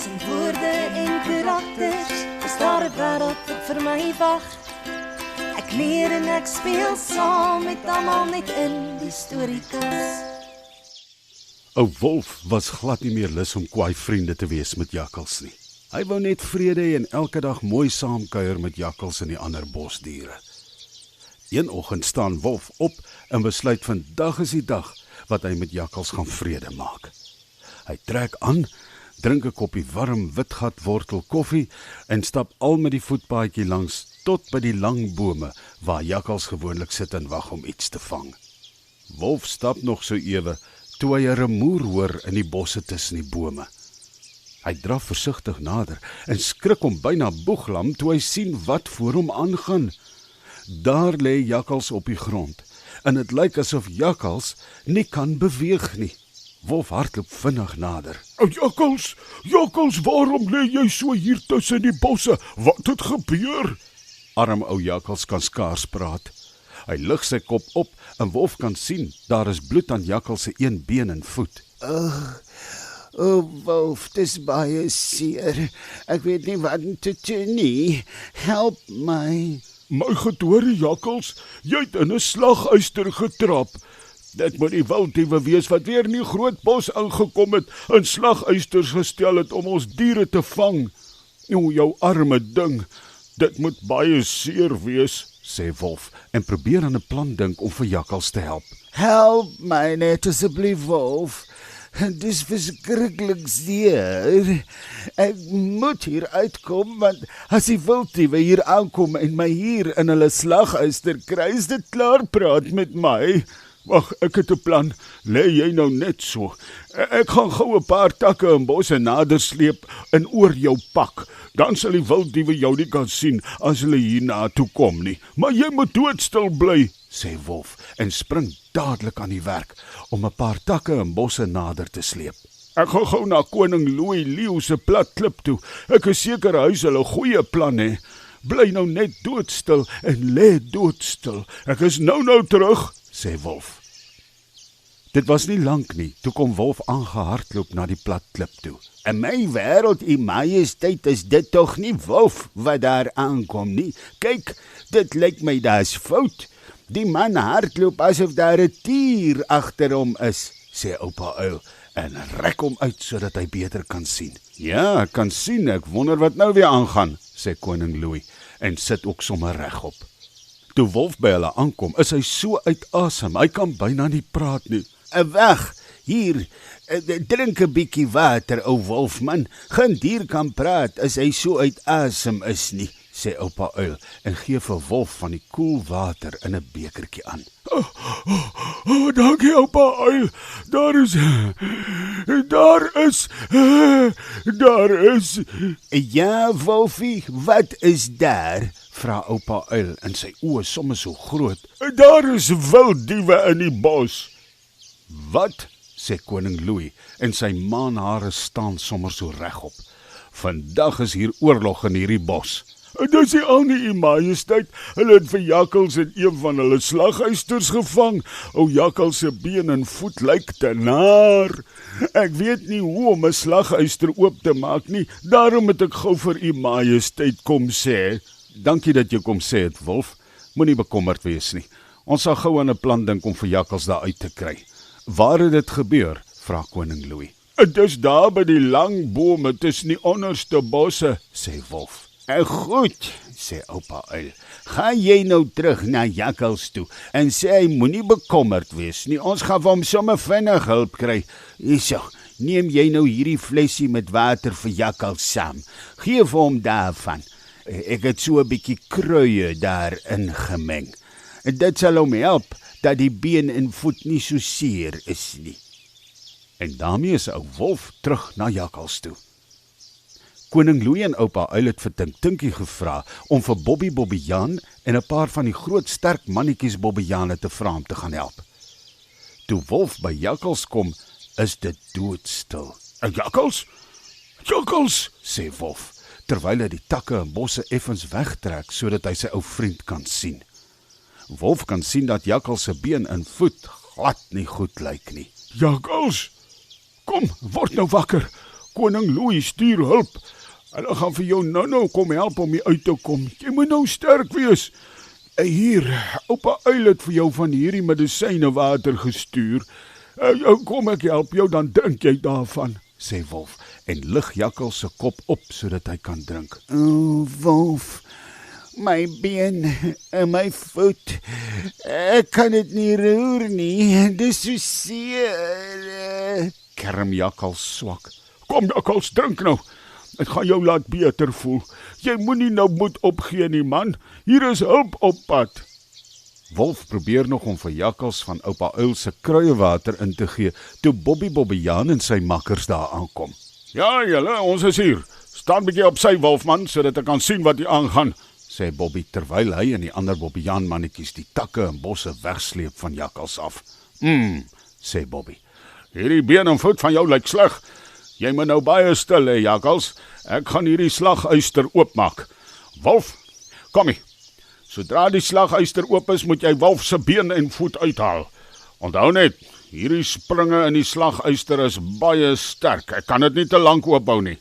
tussen woorde en karakters is daar 'n wêreld wat vir my wag. Ek leer en ek speel saam met almal net in die storiekas. Ou Wolf was glad nie meer lus om kwaai vriende te wees met jakkals nie. Hy wou net vrede hê en elke dag mooi saamkuier met jakkals en die ander bosdiere. Een oggend staan Wolf op en besluit vandag is die dag wat hy met jakkals gaan vrede maak. Hy trek aan, drink 'n koppie warm witgat wortel koffie en stap al met die voetpaadjie langs tot by die lang bome waar jakkals gewoonlik sit en wag om iets te vang. Wolf stap nog so ewe toe hy 'n rumoer hoor in die bosse tussen die bome. Hy draf versigtig nader en skrik hom byna boeglam toe hy sien wat voor hom aangaan. Daar lê jakkals op die grond en dit lyk asof jakkals nie kan beweeg nie. Wolf hardloop vinnig nader. Jakkals, waarom lê jy so hier tussen die bosse? Wat het gebeur? Arm ou jakkals kan skaars praat. Hy lig sy kop op en Wolf kan sien daar is bloed aan jakkals se een been en voet. Wolf, dis baie seer. Ek weet nie wat om te doen nie. Help my. My gedoorie jakkals, jy het in 'n slaguister getrap. Dit moet die wilddiewe wees wat weer in die groot bos ingekom het en slaguisters gestel het om ons diere te vang. O, jou arme ding, dit moet baie seer wees, sê Wolf en probeer aan 'n plan dink om vir jakkals te help. Help my net asseblief, Wolf. Dis verskriklik seer. Ek moet hier uitkom, want as die wilddiewe hier aankom en my hier in hulle slaguister kry, is dit klaar praat met my. Wag, ek het 'n plan. Lê jy nou net so. Ek gaan gou 'n paar takke en bosse nader sleep en oor jou pak. Dan sal die wilddiewe jou nie kan sien as hulle hier na toe kom nie. Maar jy moet doodstil bly, sê Wolf en spring dadelik aan die werk om 'n paar takke en bosse nader te sleep. Ek gaan gou na koning Louis Leeu se plat klip toe. Ek is seker hy sal 'n goeie plan hê. Bly nou net doodstil en lê doodstil. Ek is nou terug, sê Wolf. Dit was nie lank nie, toe kom Wolf aangehardloop na die plat klip toe. In my wêreld, u majesteit, is dit tog nie Wolf wat daar aankom nie. Kyk, dit lyk my daar's fout. Die man hardloop asof daar 'n tier agter hom is, sê oupa uil en rek hom uit sodat hy beter kan sien. Ja, ek kan sien, ek wonder wat nou weer aangaan, sê koning Louis en sit ook sommer regop. Toe Wolf by hulle aankom, is hy so uit asem, hy kan byna nie praat nie. Wag, hier, drink 'n bietjie water, ou Wolfman. Geen dier kan praat as hy so uit asem is nie, sê oupa uil en gee vir Wolf van die koel water in 'n bekertjie aan. Dankie oupa uil. Daar is. Ja, Wolfie, wat is daar? Vra oupa uil en sy oë soms so groot. Daar is wilddiewe in die bos. Wat? Sê koning Louis en sy maanhare staan sommer so regop. Vandag is hier oorlog in hierdie bos. Dis nie al nie, u majesteit. Hulle het vir jakkals in een van hulle slaguisters gevang. O, jakkals se been en voet lyk te naar. Ek weet nie hoe om 'n slaguister oop te maak nie. Daarom het ek gou vir u majesteit kom sê. Dankie dat jy kom sê het, Wolf. Moenie bekommerd wees nie. Ons sal gou aan 'n plan dink om vir jakkals daar uit te kry. Waar het dit gebeur? Vra koning Louis. Dit is daar by die lang bome tussen die onderste bosse, sê Wolf. Goed, sê oupa uil. Gaan jy nou terug na jakkals toe en sê hy moenie bekommerd wees nie. Ons gaan vir hom sommer vinnig hulp kry. Hierso, neem jy nou hierdie flesie met water vir jakkals saam. Gee vir hom daarvan. Ek het so 'n bietjie kruie daarin gemeng. Dit sal hom help dat die been en voet nie so seer is nie. En daarmee is ou Wolf terug na jakkals toe. Koning Louis en oupa uil het vir Tinkie gevra om vir Bobbejaan en 'n paar van die groot sterk mannetjies Bobbejane te vra om te gaan help. Toe Wolf by jakkals kom, is dit doodstil. Jakkals, sê Wolf, terwyl hy die takke en bosse effens wegtrek sodat hy sy ou vriend kan sien. Wolf kan sien dat jakkals se been en voet glad nie goed lyk nie. Jakkals, kom, word nou wakker. koning Louis stuur hulp. Hulle gaan vir jou nou kom help om hier uit te kom. Jy moet nou sterk wees. Hier, oupa Uil het vir jou van hierdie medisyne water gestuur. Kom ek help jou, dan drink jy daarvan, sê Wolf en lig Jakkals se kop op sodat hy kan drink. O, Wolf, my been en my voet, ek kan dit nie roer nie, dis so seer. Kerm Jakkals swak. Kom Jakkals, drink nou. Dit gaan jou laat beter voel. Jy moenie nou moed opgee nie, man. Hier is hulp op pad. Wolf probeer nog om vir Jakkals van oupa Uil se kruiewater in te gee, toe Bobbejaan en sy makkers daar aankom. Ja, julle, ons is hier. Staan bietjie op sy Wolfman, sodat ek kan sien wat hier aangaan, sê Bobby, terwyl hy en die ander Bobbejaan mannetjies die takke en bosse wegsleep van Jakkals af. Sê Bobby. Hierdie been en voet van jou lyk sleg. Jy moet nou baie stil hê, Jakkals. Ek gaan hierdie slaguister oopmaak. Wolf, kom hier. Sodra die slaguister oop is, moet jy Wolf se been en voet uithaal. Onthou net, hierdie springe in die slaguister is baie sterk. Ek kan dit nie te lank oophou nie.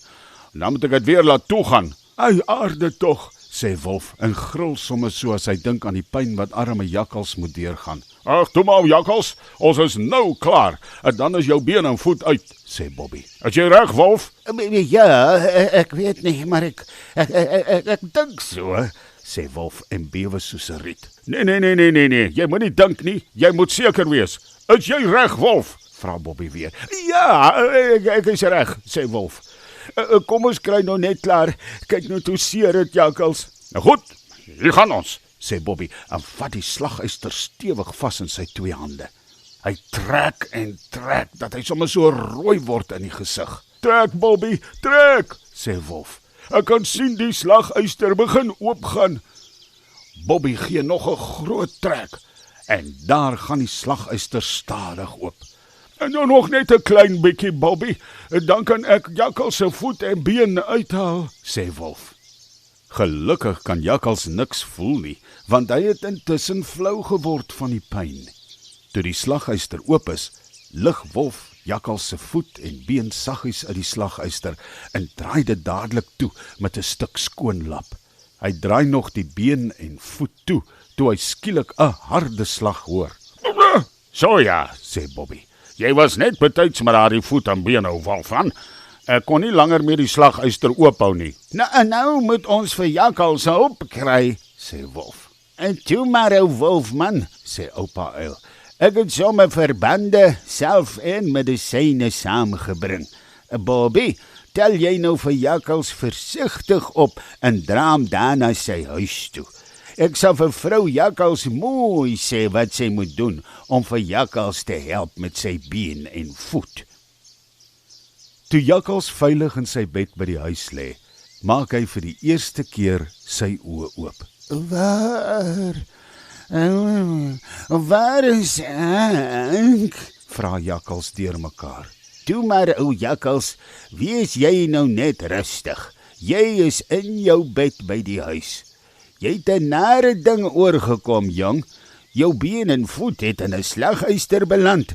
Dan moet ek dit weer laat toegaan. Ai, aarde tog, sê Wolf en gril sommer so as hy dink aan die pyn wat arme Jakkals moet deurgaan. Ag, toe maar Jakkals, ons is nou klaar. En dan is jou been en voet uit, sê Bobby. Is jy reg, Wolf? Ja, ek weet nie, maar ek dink so, sê Wolf en bewe soos 'n riet. Nee, jy moet nie dink nie, jy moet seker wees. Is jy reg, Wolf? Vra Bobby weer. Ja, ek is reg, sê Wolf. Kom ons kry nou net klaar. Kyk nou toe seer dit, Jakkals. Nou goed, hier gaan ons, sê Bobby en vat die slaguister stewig vas in sy twee hande. Hy trek en trek dat hy sommer so rooi word in die gesig. Trek, Bobby, trek, sê Wolf. Ek kan sien die slaguister begin oopgaan. Bobby gee nog 'n groot trek en daar gaan die slaguister stadig oop. En nou nog net 'n klein bietjie, Bobby, dan kan ek Jakkals se voet en been uithaal, sê Wolf. Gelukkig kan Jakkals niks voel nie, want hy het intussen flou geword van die pyn. Toe die slaguister oop is, lig Wolf Jakkals se voet en been saggies uit die slaguister en draai dit dadelik toe met 'n stuk skoon lap. Hy draai nog die been en voet toe hy skielik 'n harde slag hoor. So ja, sê Bobby. Jy was net betyds met daardie voet en been, ou Wolfman. Ek kon nie langer meer die slaguister oophou nie. Nou moet ons vir Jakkals hulp kry, sê Wolf. En toe maar, ou Wolfman, sê oupa Uil. Ek het sommer verbande, self en medisyne saamgebring. Bobby, tel jy nou vir Jakkals versigtig op en dra hom daarna sy huis toe. Ek sal vir vrou Jakkals mooi sê wat sy moet doen om vir Jakkals te help met sy been en voet. Toe Jakkals veilig in sy bed by die huis lê, maak hy vir die eerste keer sy oë oop. Waar is ek? Vra Jakkals deurmekaar. Toe maar, ou Jakkals, wees jy nou net rustig. Jy is in jou bed by die huis. Jy het 'n nare ding oorgekom, jong. Jou been en voet het in 'n slaguister beland.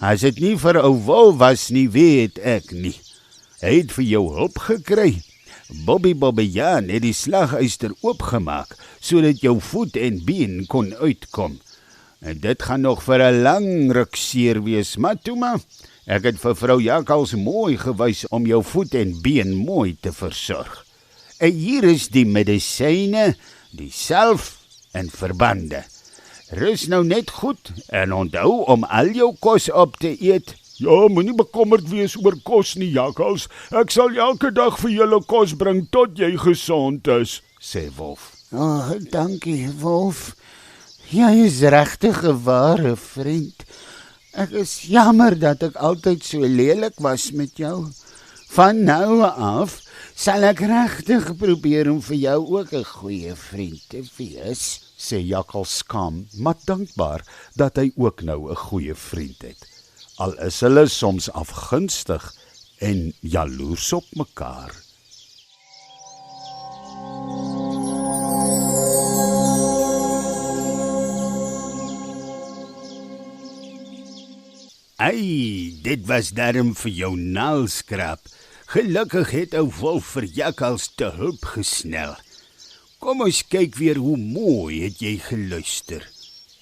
As dit nie vir ou Wolf was nie, weet ek nie. Hy het vir jou hulp gekry. Bobbejaan het die slaguister oopgemaak, sodat jou voet en been kon uitkom. En dit gaan nog vir 'n lang ruk seer wees, maar toe maar. Ek het vir vrou Jakkals mooi gewys om jou voet en been mooi te versorg. En hier is die medisyne, die salf en verbande. Rus nou net goed en onthou om al jou kos op te eet. Ja, moenie bekommerd wees oor kos nie, Jakkals. Ek sal elke dag vir julle kos bring tot jy gesond is, sê Wolf. Dankie, Wolf. Jy is regtig 'n ware vriend. Ek is jammer dat ek altyd so lelik was met jou. Van nou af sal ek regtig probeer om vir jou ook 'n goeie vriend te wees, sê Jakkals skaam, maar dankbaar dat hy ook nou 'n goeie vriend het. Al is hulle soms afgunstig en jaloers op mekaar. Ai, dit was darm vir jou naalskrap. Gelukkig het ou wolf vir jakkals te hulp gesnel. Kom ons kyk weer hoe mooi het jy geluister.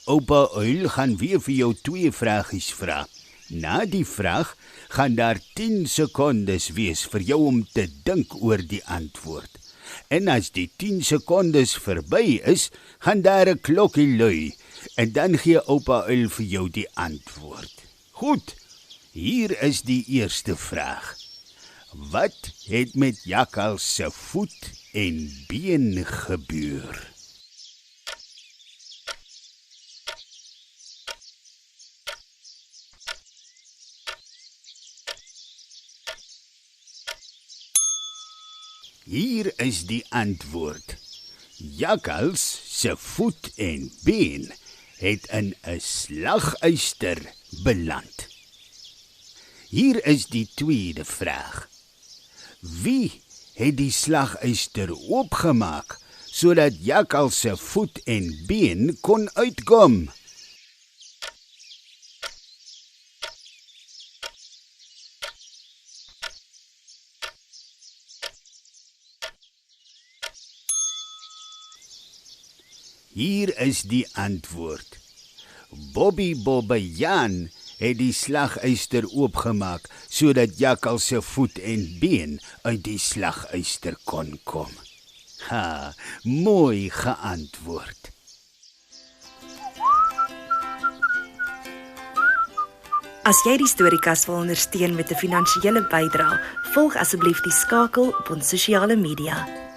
Oupa Uil gaan weer vir jou 2 vragies vra. Na die vraag gaan daar 10 sekondes wees vir jou om te dink oor die antwoord. En as die 10 sekondes verby is, gaan daar 'n klokkie lui en dan gee oupa Uil vir jou die antwoord. Goed, hier is die eerste vraag. Wat het met jakkals se voet en been gebeur? Hier is die antwoord. Jakkals se voet en been het in 'n slaguister beland. Hier is die tweede vraag. Wie het die slaguister oopgemaak sodat jakkals se voet en been kon uitkom? Hier is die antwoord. Bobby Bobbejaan het die slaguister oopgemaak sodat jakkals se voet en been uit die slaguister kon kom. Ha, mooi geantwoord. As jy die Storiekas wil ondersteun met 'n finansiële bydrae, volg asseblief die skakel op ons sosiale media.